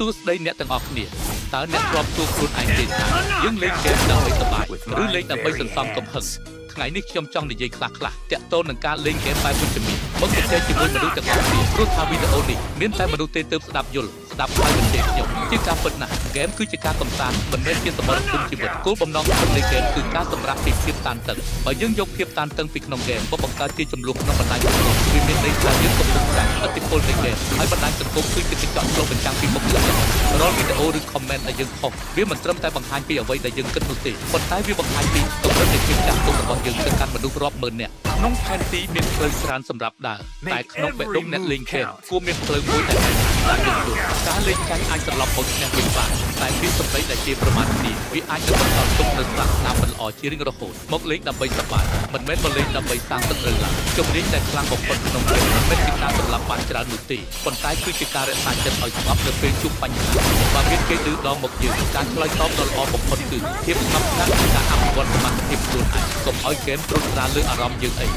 សួស្តីអ្នកទាំងអស់គ្នាតើអ្នកធ្លាប់សួរខ្លួនឯងទេថាយើងលេងហ្គេមដើម្បីសប្បាយឬលេងដើម្បីសន្សំកំហឹងថ្ងៃនេះខ្ញុំចង់និយាយខ្លះៗទាក់ទងនឹងការលេងហ្គេមបែបវិជ្ជមានមកជជែកជាមួយមនុស្សទាំងអស់គ្នាព្រោះថាវីដេអូនេះមានតែមនុស្សទេទើបស្ដាប់យល់ស្ដាប់ហើយមិនទេខ្ញុំជាការពិតណាស់ហ្គេមគឺជាការកំសាន្តមិនមែនជាសមរភូមិជីវិតគោលបំណងของនៃហ្គេមគឺការសម្រាប់ពីភាពតានតឹងបើយើងយកភាពតានតឹងពីក្នុងហ្គេមមកបង្កើតជាចំនួនក្នុងបណ្ដាញសង្គមវាមានន័យថាយើងកំពុងតែឥទ្ធិពលនៃហ្គេមហើយបណ្ដាញសង្គមគឺជាកញ្ចក់ឆ្លុះបញ្ចាំងពីមុខលក្ខណៈរាល់វីដេអូឬ comment ដែលយើងផុសវាមិនត្រឹមតែបង្ហាញពីអ្វីដែលយើងគិតនោះទេប៉ុន្តែវាបង្ហាញពីកម្រិតនៃភាពចាស់ទុំរបស់យើងទៅកាន់មនុស្សរាប់ម៉ឺននាក់ក្នុងផែនទីមានផ្លូវច្រើនសម្រាប់ដើរតែក្នុងបេះដូងអ្នកលេងហ្គេមគួរមានផ្លូវមួយដែលយើងយល់ការលេងចាញ់អាចត្រឡប់មកឈ្នះវិញបានតែពាក្យសម្ដីដែលជាប្រមាថនេះវាអាចនឹងបន្តទុកនៅសាសនាមិនល្អជារៀងរហូតមកលេងដើម្បីសប្បាយមិនមែនមកលេងដើម្បីសាងទឹកឬឡើយជំនាញដែលខ្លាំងបំផុតក្នុងហ្គេមមិនមែនជាការសម្លាប់បានច្រើននោះទេប៉ុន្តែគឺជាការរក្សាចិត្តឲ្យស្ងប់នៅពេលជួបបញ្ហាបើមានគេឌឺដងមកយើងការឆ្លើយតបដ៏ល្អបំផុតគឺភាពស្ងប់ស្ងាត់និងការអភិវឌ្ឍសមត្ថភាពខ្លួនឯងកុំឲ្យហ្គេមត្រួតត្រាលើអារម្មណ៍យើងអី